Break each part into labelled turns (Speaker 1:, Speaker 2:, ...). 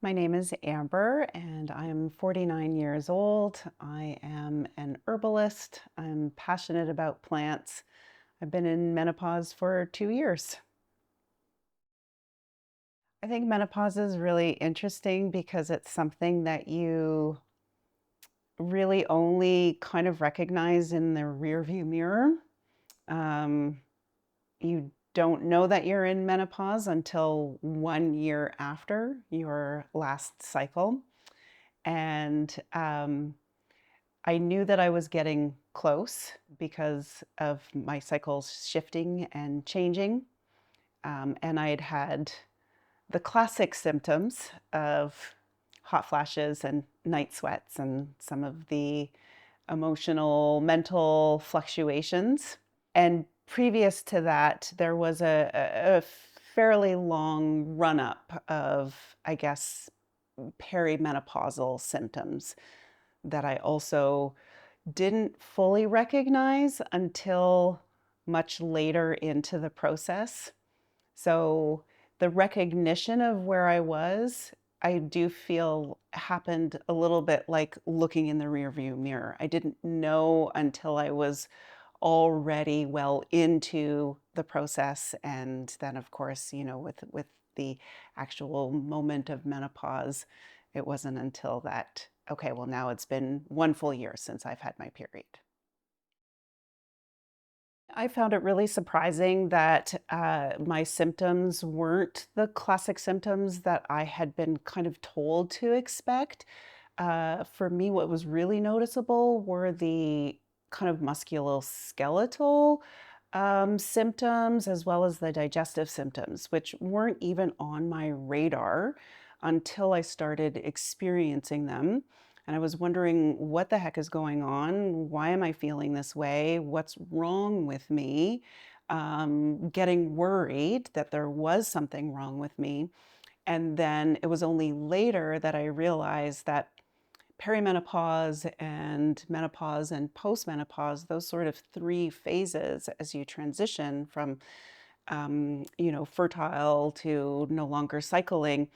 Speaker 1: My name is Amber and I'm 49 years old. I am an herbalist. I'm passionate about plants. I've been in menopause for 2 years. I think menopause is really interesting because it's something that you really only kind of recognize in the rearview mirror. Um, you don't know that you're in menopause until 1 year after your last cycle. And I knew that I was getting close because of my cycles shifting and changing. And I had had the classic symptoms of hot flashes and night sweats and some of the emotional, mental fluctuations. And previous to that, there was a fairly long run up of, I guess, perimenopausal symptoms that I also didn't fully recognize until much later into the process. So the recognition of where I was, I do feel happened a little bit like looking in the rearview mirror. I didn't know until I was already well into the process. And then of course, with the actual moment of menopause, it wasn't until that, okay, well now it's been 1 full year since I've had my period. I found it really surprising that my symptoms weren't the classic symptoms that I had been kind of told to expect. For me, what was really noticeable were the kind of musculoskeletal symptoms as well as the digestive symptoms, which weren't even on my radar until I started experiencing them. And I was wondering what the heck is going on? Why am I feeling this way? What's wrong with me? Getting worried that there was something wrong with me. And then it was only later that I realized that perimenopause and menopause and postmenopause, those sort of three phases as you transition from, fertile to no longer cycling,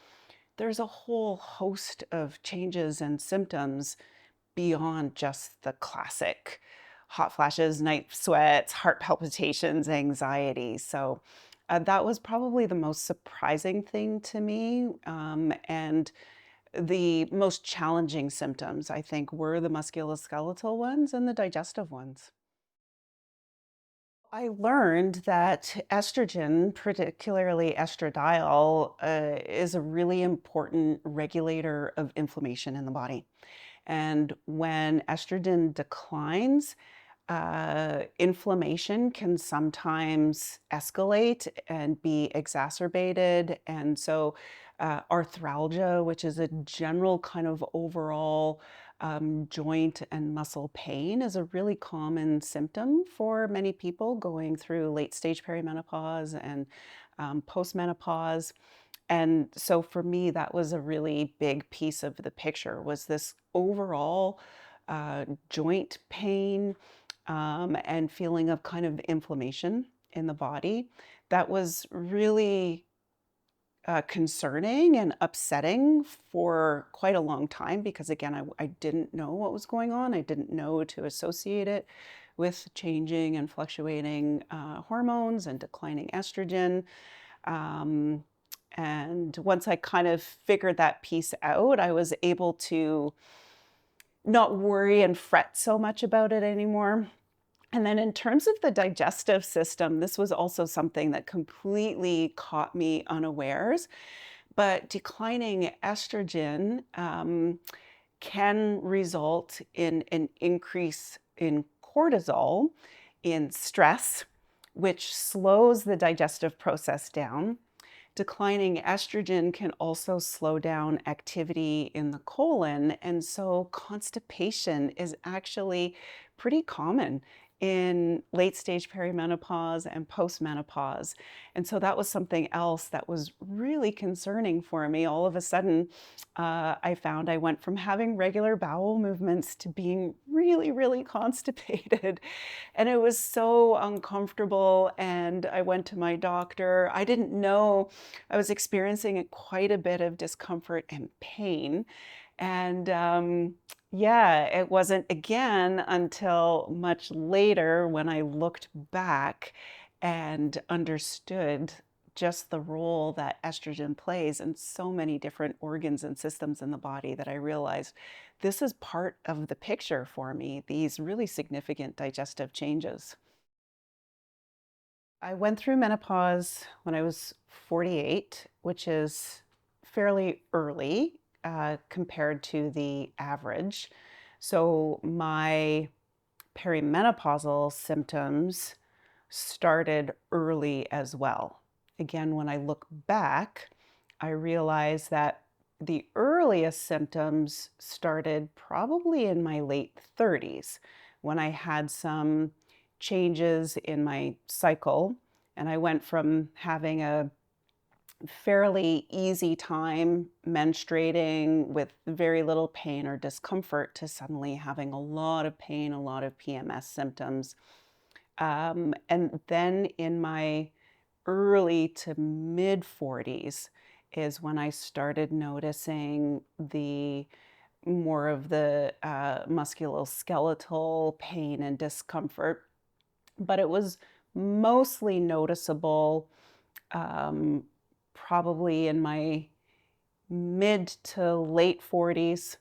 Speaker 1: there's a whole host of changes and symptoms beyond just the classic hot flashes, night sweats, heart palpitations, anxiety. So that was probably the most surprising thing to me. And the most challenging symptoms, I think, were the musculoskeletal ones and the digestive ones. I learned that estrogen, particularly estradiol, is a really important regulator of inflammation in the body. And when estrogen declines, inflammation can sometimes escalate and be exacerbated. And so, arthralgia, which is a general kind of overall joint and muscle pain, is a really common symptom for many people going through late stage perimenopause and postmenopause. And so for me, that was a really big piece of the picture was this overall joint pain and feeling of kind of inflammation in the body. That was really concerning and upsetting for quite a long time because, again, I didn't know what was going on. I didn't know to associate it with changing and fluctuating hormones and declining estrogen. Um, and once I kind of figured that piece out, I was able to not worry and fret so much about it anymore. And then in terms of the digestive system, this was also something that completely caught me unawares. But declining estrogen can result in an increase in cortisol, in stress, which slows the digestive process down. Declining estrogen can also slow down activity in the colon, and so constipation is actually pretty common in late stage perimenopause and postmenopause. And so that was something else that was really concerning for me. All of a sudden, I found I went from having regular bowel movements to being really, really constipated. And it was so uncomfortable. And I went to my doctor. I didn't know I was experiencing quite a bit of discomfort and pain. And yeah, it wasn't again until much later when I looked back and understood just the role that estrogen plays in so many different organs and systems in the body that I realized this is part of the picture for me, these really significant digestive changes. I went through menopause when I was 48, which is fairly early compared to the average. So my perimenopausal symptoms started early as well. Again, when I look back, I realize that the earliest symptoms started probably in my late 30s when I had some changes in my cycle. And I went from having a fairly easy time menstruating with very little pain or discomfort to suddenly having a lot of pain, a lot of PMS symptoms. And then in my early to mid 40s is when I started noticing the more of the musculoskeletal pain and discomfort, but it was mostly noticeable um, probably in my mid to late 40s,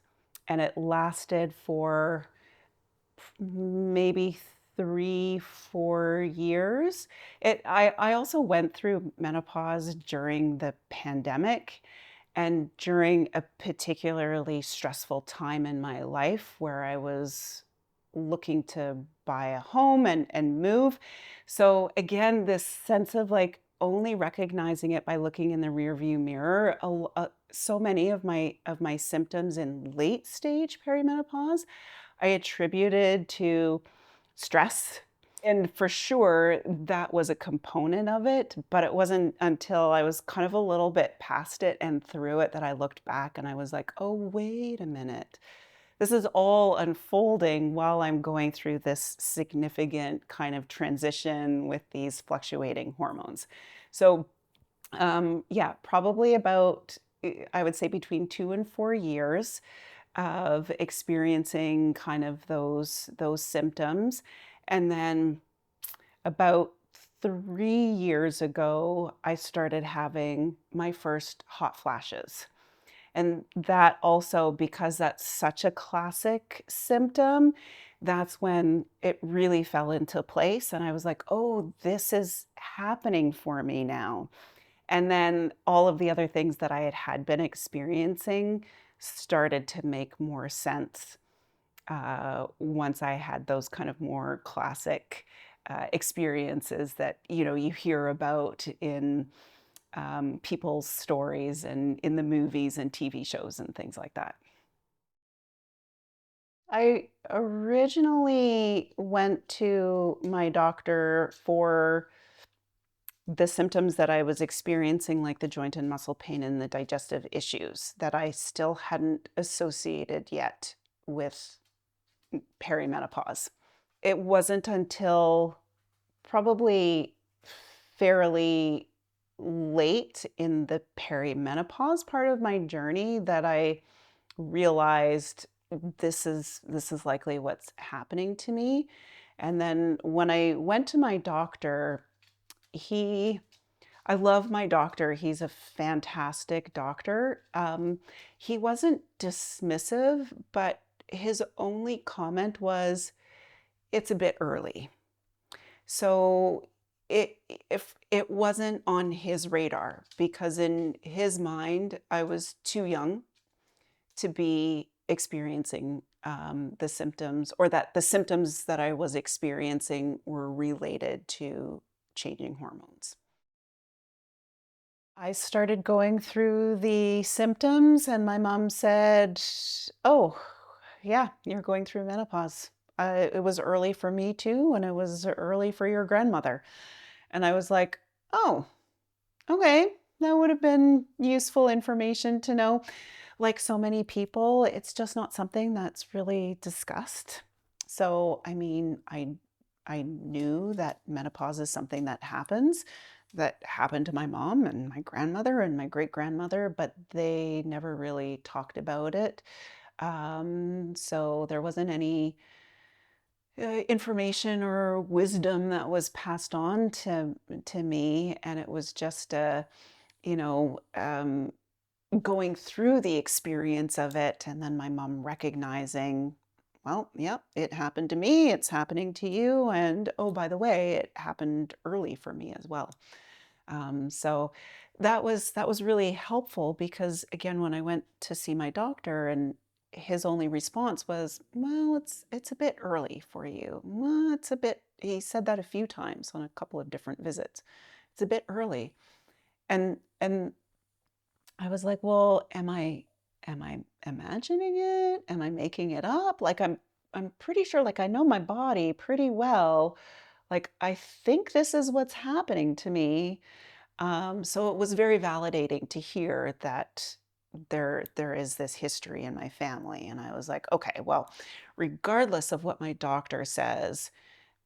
Speaker 1: and it lasted for maybe 3, 4 years. I also went through menopause during the pandemic and during a particularly stressful time in my life where I was looking to buy a home and move. So again, this sense of like only recognizing it by looking in the rearview mirror. So many of my symptoms in late stage perimenopause I attributed to stress. And for sure, that was a component of it, but it wasn't until I was kind of a little bit past it and through it that I looked back and I was like, oh, wait a minute. This is all unfolding while I'm going through this significant kind of transition with these fluctuating hormones. So, yeah, probably about, I would say between 2 and 4 years of experiencing kind of those symptoms. And then about 3 years ago, I started having my first hot flashes. And that also, because that's such a classic symptom, that's when it really fell into place. And I was like, oh, this is happening for me now. And then all of the other things that I had been experiencing started to make more sense once I had those kind of more classic experiences that you hear about in people's stories and in the movies and TV shows and things like that. I originally went to my doctor for the symptoms that I was experiencing, like the joint and muscle pain and the digestive issues that I still hadn't associated yet with perimenopause. It wasn't until probably fairly late in the perimenopause part of my journey that I realized this is likely what's happening to me. And then when I went to my doctor, he I love my doctor. He's a fantastic doctor. He wasn't dismissive, but his only comment was, it's a bit early. So it if it wasn't on his radar because in his mind, I was too young to be experiencing the symptoms, or that the symptoms that I was experiencing were related to changing hormones. I started going through the symptoms, and my mom said, oh, yeah, you're going through menopause. it was early for me too, and it was early for your grandmother. And I was like, oh, okay, that would have been useful information to know. Like so many people, it's just not something that's really discussed. So, I mean, I knew that menopause is something that happened to my mom and my grandmother and my great grandmother, but they never really talked about it. So there wasn't any information or wisdom that was passed on to me, and it was just you know, um, going through the experience of it, and then my mom recognizing, well, yep, it happened to me, it's happening to you, and oh, by the way, it happened early for me as well. So that was really helpful because again, when I went to see my doctor and his only response was, well, it's a bit early for you. Well, it's a bit, he said that a few times on a couple of different visits. It's a bit early. And I was like, well, am I imagining it? Am I making it up? Like I'm pretty sure, like I know my body pretty well. Like I think this is what's happening to me. So it was very validating to hear that there is this history in my family. And I was like, okay, well, regardless of what my doctor says,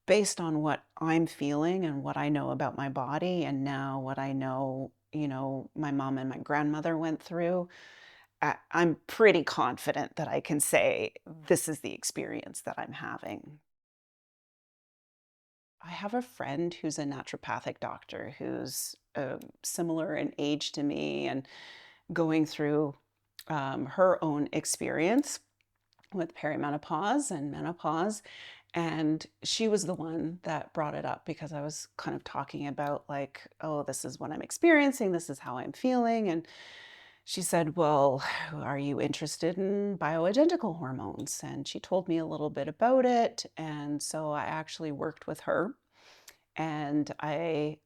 Speaker 1: based on what I'm feeling and what I know about my body, and now what I know, my mom and my grandmother went through, I'm pretty confident that I can say this is the experience that I'm having. I have a friend who's a naturopathic doctor who's similar in age to me and going through her own experience with perimenopause and menopause. And she was the one that brought it up because I was kind of talking about, like, oh, this is what I'm experiencing, this is how I'm feeling. And she said, well, are you interested in bioidentical hormones? And she told me a little bit about it. And so I actually worked with her and I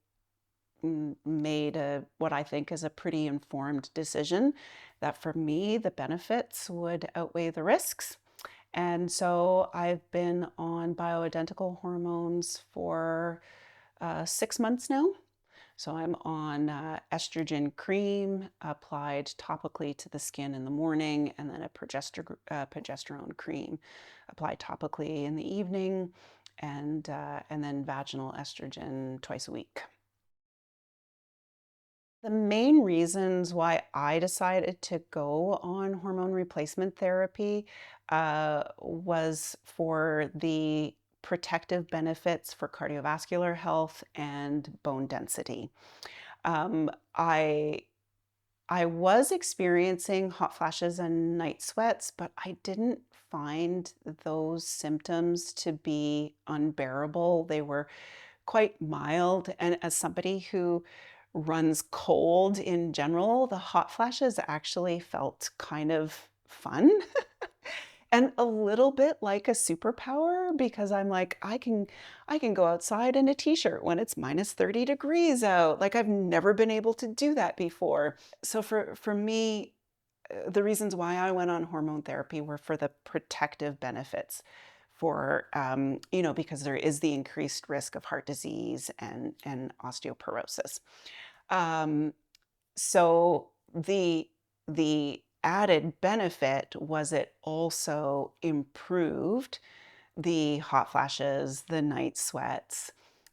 Speaker 1: made what I think is a pretty informed decision that for me, the benefits would outweigh the risks. And so I've been on bioidentical hormones for 6 months now. So I'm on estrogen cream applied topically to the skin in the morning, and then a progesterone cream applied topically in the evening, and then vaginal estrogen twice a week. The main reasons why I decided to go on hormone replacement therapy was for the protective benefits for cardiovascular health and bone density. Um, I I was experiencing hot flashes and night sweats, but I didn't find those symptoms to be unbearable. They were quite mild. And as somebody who runs cold in general, the hot flashes actually felt kind of fun and a little bit like a superpower because I'm like, I can go outside in a t-shirt when it's minus 30 degrees out. Like I've never been able to do that before. So for me, the reasons why I went on hormone therapy were for the protective benefits for, because there is the increased risk of heart disease and osteoporosis. Um, so the added benefit was it also improved the hot flashes, the night sweats.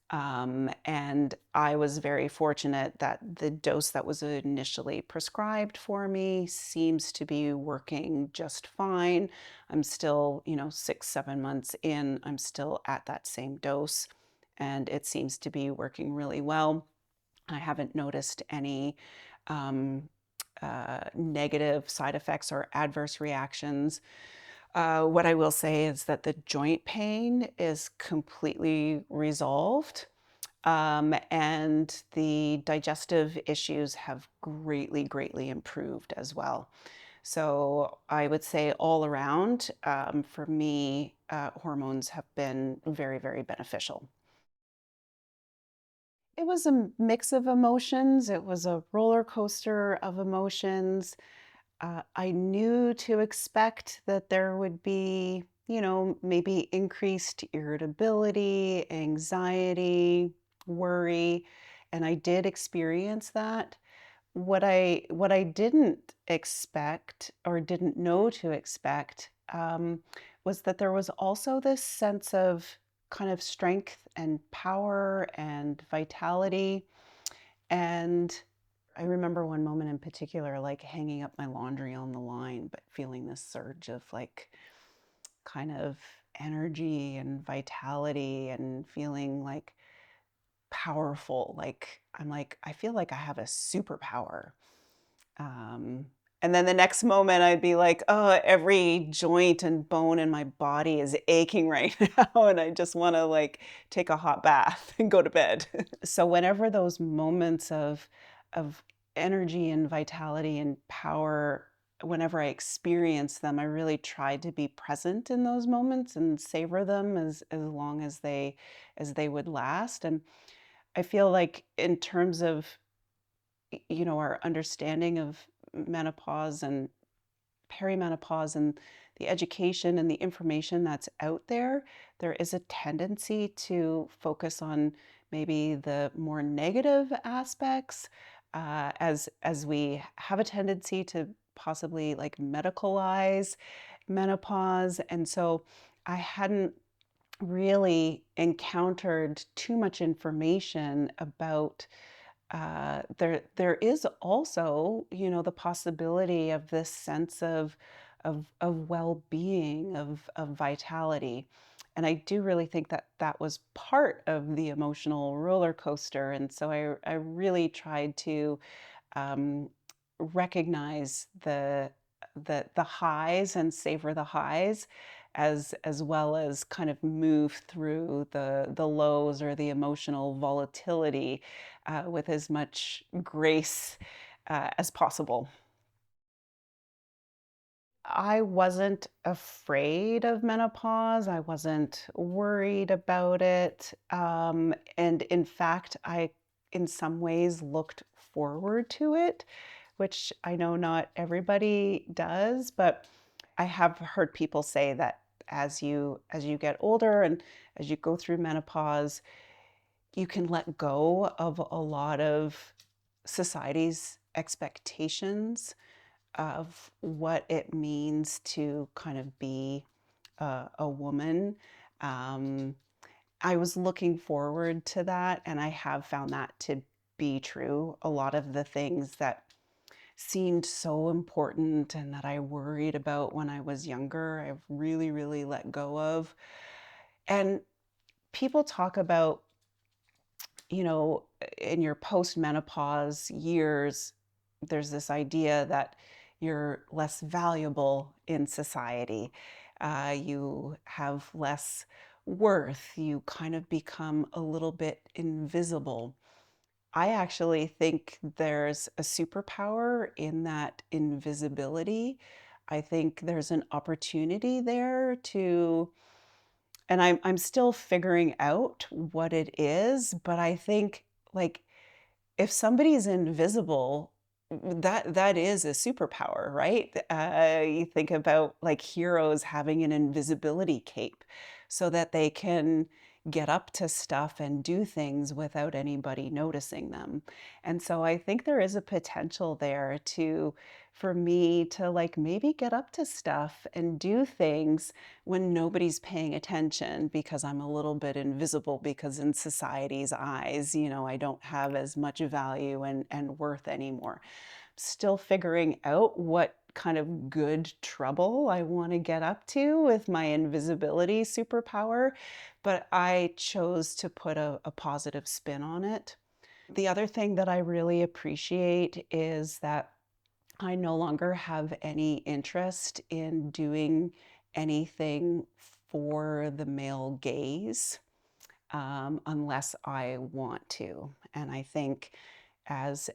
Speaker 1: And I was very fortunate that the dose that was initially prescribed for me seems to be working just fine. I'm still, 6, 7 months in, I'm still at that same dose, and it seems to be working really well. I haven't noticed any um, negative side effects or adverse reactions. What I will say is that the joint pain is completely resolved, and the digestive issues have greatly, greatly improved as well. So I would say all around, for me, hormones have been very, very beneficial. It was a mix of emotions. It was a roller coaster of emotions. I knew to expect that there would be maybe increased irritability, anxiety, worry, and I did experience that. What I didn't expect or didn't know to expect was that there was also this sense of kind of strength and power and vitality. And I remember one moment in particular, like hanging up my laundry on the line, but feeling this surge of like kind of energy and vitality and feeling like powerful. Like, I'm like, I feel like I have a superpower. Um, and then the next moment I'd be like, oh, every joint and bone in my body is aching right now. And I just want to like take a hot bath and go to bed. So whenever those moments of energy and vitality and power, whenever I experience them, I really try to be present in those moments and savor them as long as they would last. And I feel like in terms of our understanding of menopause and perimenopause and the education and the information that's out there, there is a tendency to focus on maybe the more negative aspects, as we have a tendency to possibly like medicalize menopause. And so I hadn't really encountered too much information about there is also, the possibility of this sense of well-being, of vitality. And I do really think that that was part of the emotional roller coaster. And so I really tried to um, recognize the highs and savor the highs, as well as kind of move through the lows or the emotional volatility with as much grace as possible. I wasn't afraid of menopause. I wasn't worried about it. And in fact, I, in some ways, looked forward to it, which I know not everybody does, but I have heard people say that as you get older and as you go through menopause, you can let go of a lot of society's expectations of what it means to kind of be a woman. Um, I was looking forward to that, and I have found that to be true. A lot of the things that seemed so important and that I worried about when I was younger, I've really, really let go of. And people talk about, in your post-menopause years, there's this idea that you're less valuable in society. You have less worth. You kind of become a little bit invisible. I actually think there's a superpower in that invisibility. I think there's an opportunity there to, and I'm still figuring out what it is, but I think like if somebody's invisible, that is a superpower, right? You think about like heroes having an invisibility cape so that they can get up to stuff and do things without anybody noticing them. And so I think there is a potential there to for me to like maybe get up to stuff and do things when nobody's paying attention because I'm a little bit invisible because in society's eyes, I don't have as much value and worth anymore. Still figuring out what kind of good trouble I want to get up to with my invisibility superpower, but I chose to put a positive spin on it. The other thing that I really appreciate is that I no longer have any interest in doing anything for the male gaze unless I want to. And I think as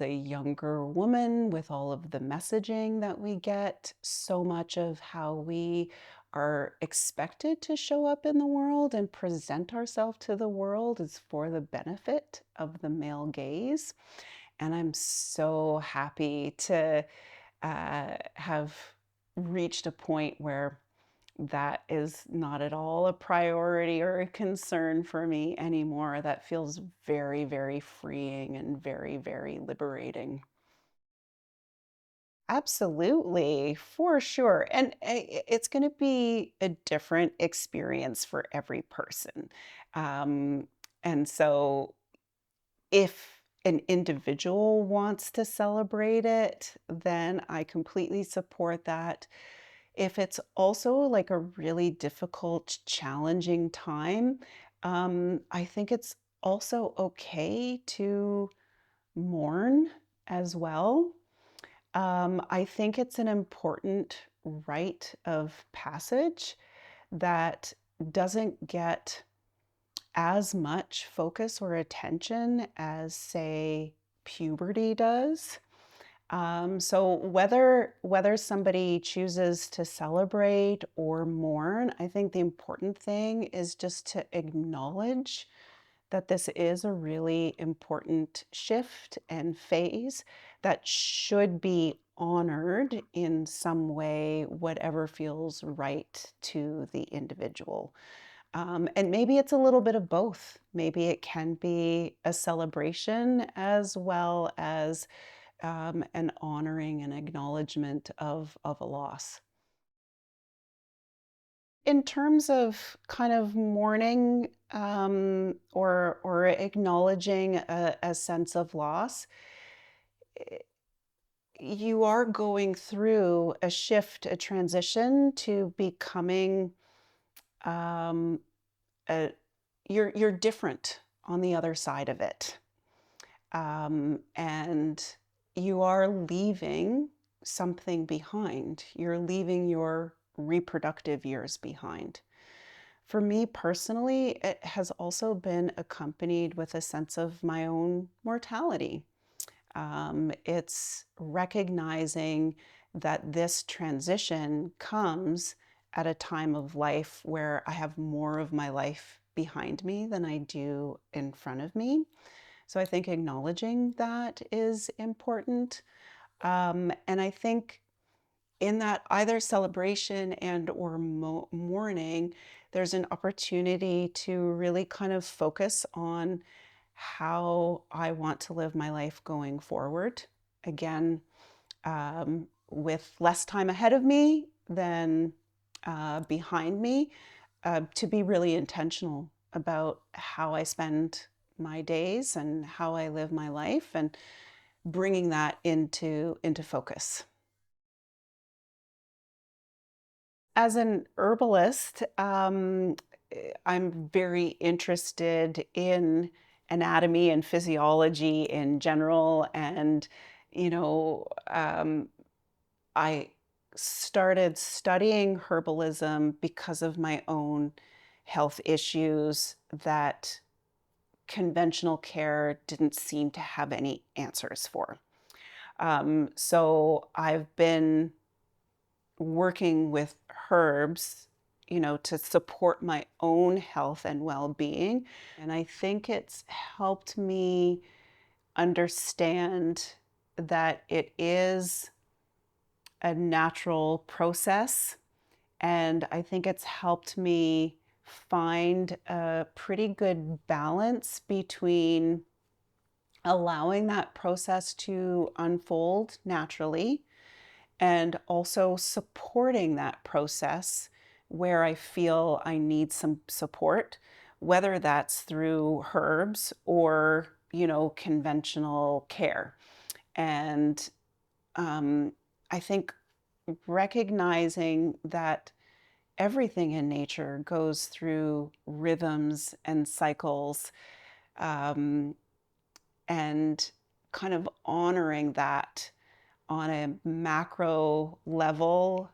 Speaker 1: a younger woman, with all of the messaging that we get, so much of how we are expected to show up in the world and present ourselves to the world is for the benefit of the male gaze. And I'm so happy to have reached a point where that is not at all a priority or a concern for me anymore. That feels very, very freeing and very, very liberating. Absolutely, for sure. And it's going to be a different experience for every person. Um, and so, if an individual wants to celebrate it, then I completely support that. If it's also like a really difficult, challenging time, I think it's also okay to mourn as well. I think it's an important rite of passage that doesn't get as much focus or attention as, say, puberty does. So whether somebody chooses to celebrate or mourn, I think the important thing is just to acknowledge that this is a really important shift and phase that should be honored in some way, whatever feels right to the individual. And maybe it's a little bit of both. Maybe it can be a celebration as well as an honoring and acknowledgement of a loss. In terms of kind of mourning or acknowledging a sense of loss, eh, you are going through a shift, a transition to becoming um, a, you're different on the other side of it. And you are leaving something behind. You're leaving your reproductive years behind. For me personally, it has also been accompanied with a sense of my own mortality. It's recognizing that this transition comes at a time of life where I have more of my life behind me than I do in front of me. So I think acknowledging that is important. And I think in that either celebration and or mourning, there's an opportunity to really kind of focus on how I want to live my life going forward. Again, with less time ahead of me than behind me, to be really intentional about how I spend my days and how I live my life and bringing that into focus. As an herbalist, I'm very interested in anatomy and physiology in general. And, you know, I started studying herbalism because of my own health issues that conventional care didn't seem to have any answers for. So I've been working with herbs, to support my own health and well-being. And I think it's helped me understand that it is a natural process. And I think it's helped me find a pretty good balance between allowing that process to unfold naturally and also supporting that process where I feel I need some support, whether that's through herbs or, conventional care. And I think recognizing that everything in nature goes through rhythms and cycles, um, and kind of honoring that on a macro level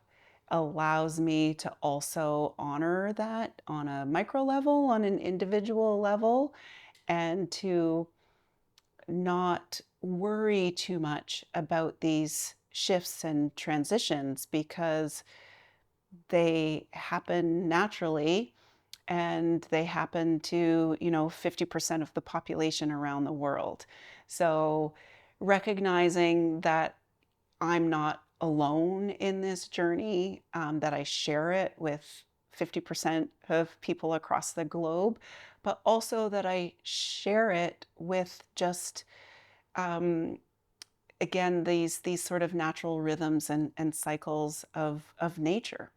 Speaker 1: allows me to also honor that on a micro level, on an individual level, and to not worry too much about these shifts and transitions because they happen naturally and they happen to, 50% of the population around the world. So recognizing that I'm not alone in this journey, that I share it with 50% of people across the globe, but also that I share it with just, um, again, these sort of natural rhythms and cycles of nature.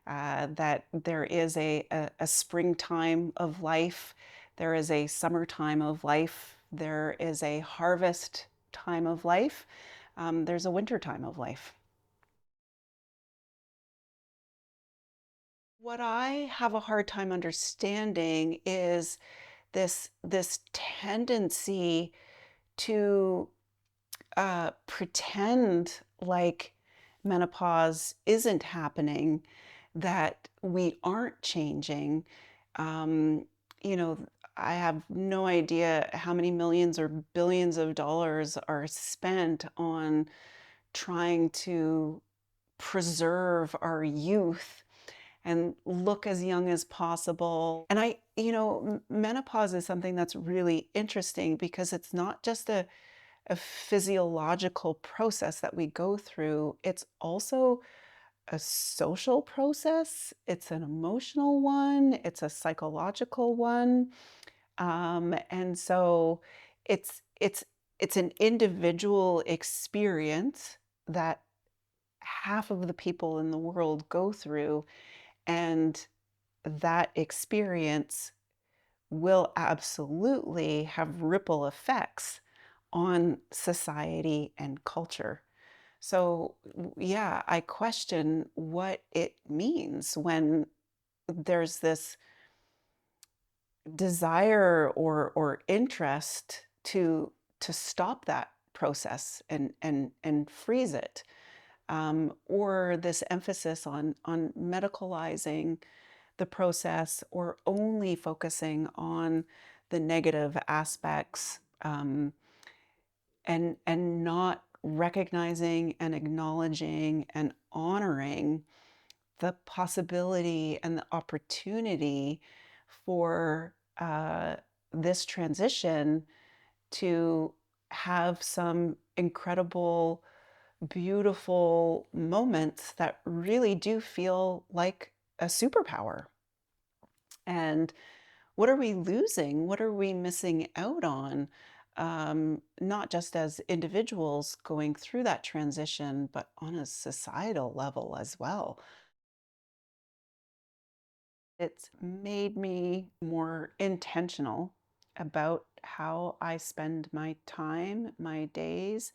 Speaker 1: That there is a springtime of life, there is a summertime of life, there is a harvest time of life, there's a winter time of life. What I have a hard time understanding is this tendency to pretend like menopause isn't happening, that we aren't changing. Um, you know, I have no idea how many millions or billions of dollars are spent on trying to preserve our youth and look as young as possible. And menopause is something that's really interesting because it's not just a physiological process that we go through, it's also a social process, it's an emotional one, it's a psychological one. And so it's it's an individual experience that half of the people in the world go through, and that experience will absolutely have ripple effects on society and culture. So, yeah, I question what it means when there's this desire or interest to stop that process and freeze it, or this emphasis on medicalizing the process or only focusing on the negative aspects, and not recognizing and acknowledging and honoring the possibility and the opportunity for this transition to have some incredible, beautiful moments that really do feel like a superpower. And what are we losing? What are we missing out on? Not just as individuals going through that transition, but on a societal level as well. It's made me more intentional about how I spend my time, my days,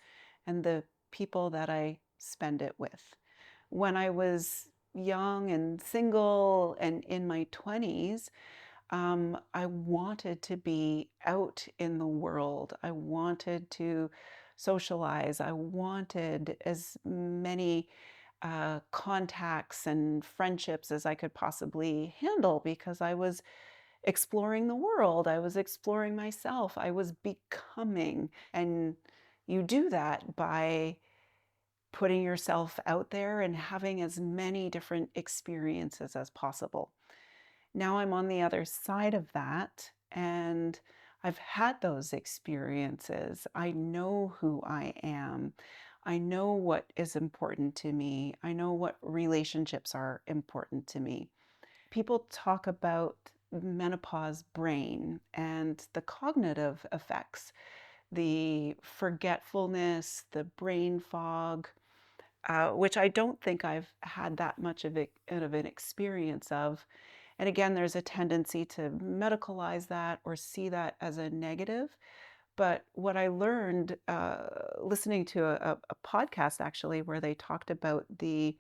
Speaker 1: and the people that I spend it with. When I was young and single and in my 20s, I wanted to be out in the world. I wanted to socialize. I wanted as many contacts and friendships as I could possibly handle because I was exploring the world. I was exploring myself. I was becoming. And you do that by putting yourself out there and having as many different experiences as possible. Now I'm on the other side of that, and I've had those experiences. I know who I am. I know what is important to me. I know what relationships are important to me. People talk about menopause brain and the cognitive effects, the forgetfulness, the brain fog, which I don't think I've had that much of an experience of. And again, there's a tendency to medicalize that or see that as a negative. But what I learned listening to a podcast actually, where they talked about the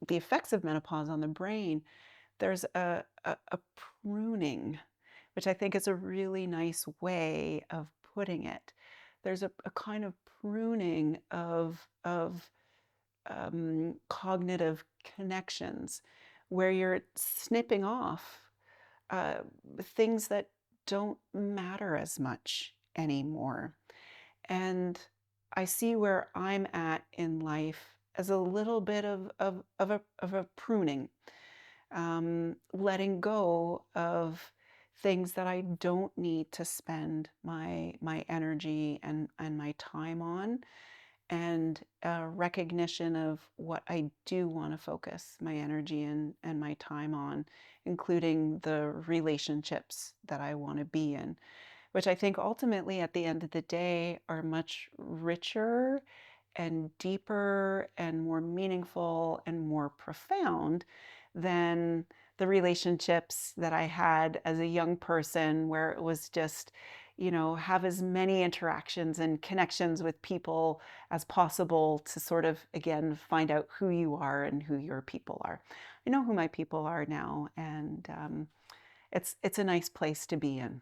Speaker 1: effects of menopause on the brain, there's a pruning, which I think is a really nice way of putting it. There's a kind of pruning of cognitive connections where you're snipping off uh, things that don't matter as much anymore. And I see where I'm at in life as a little bit of a pruning, letting go of things that I don't need to spend my energy and my time on, and a recognition of what I do want to focus my energy and my time on, including the relationships that I want to be in, which I think ultimately at the end of the day are much richer and deeper and more meaningful and more profound than the relationships that I had as a young person, where it was just, have as many interactions and connections with people as possible to sort of, again, find out who you are and who your people are. I know who my people are now, and it's a nice place to be in.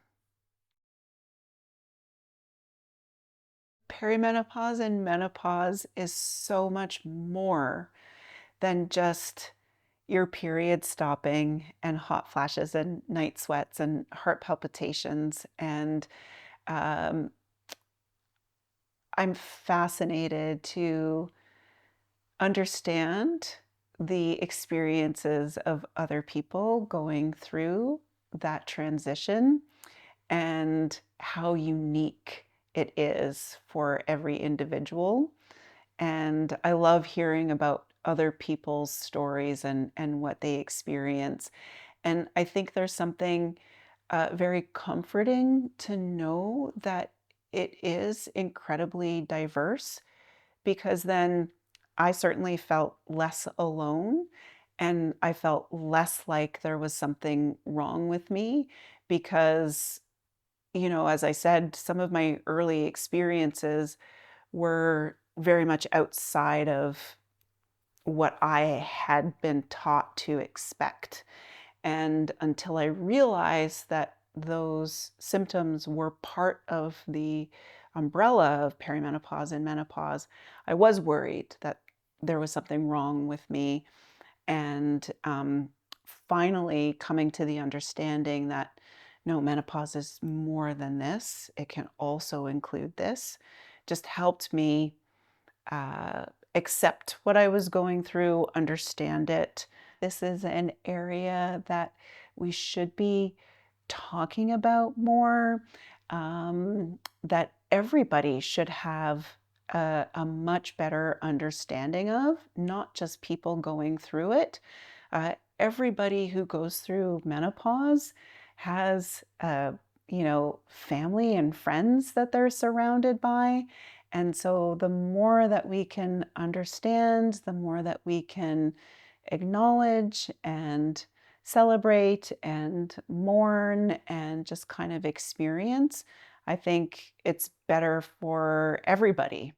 Speaker 1: Perimenopause and menopause is so much more than just your period stopping and hot flashes and night sweats and heart palpitations. And um, I'm fascinated to understand the experiences of other people going through that transition and how unique it is for every individual. And I love hearing about other people's stories and what they experience. And I think there's something very comforting to know that it is incredibly diverse, because then I certainly felt less alone and I felt less like there was something wrong with me because, as I said, some of my early experiences were very much outside of what I had been taught to expect. And until I realized that those symptoms were part of the umbrella of perimenopause and menopause, I was worried that there was something wrong with me. And finally coming to the understanding that no, menopause is more than this, it can also include this, just helped me uh, accept what I was going through, understand it. This is an area that we should be talking about more, that everybody should have a much better understanding of, not just people going through it. Everybody who goes through menopause has, family and friends that they're surrounded by. And so the more that we can understand, the more that we can acknowledge and celebrate and mourn and just kind of experience, I think it's better for everybody.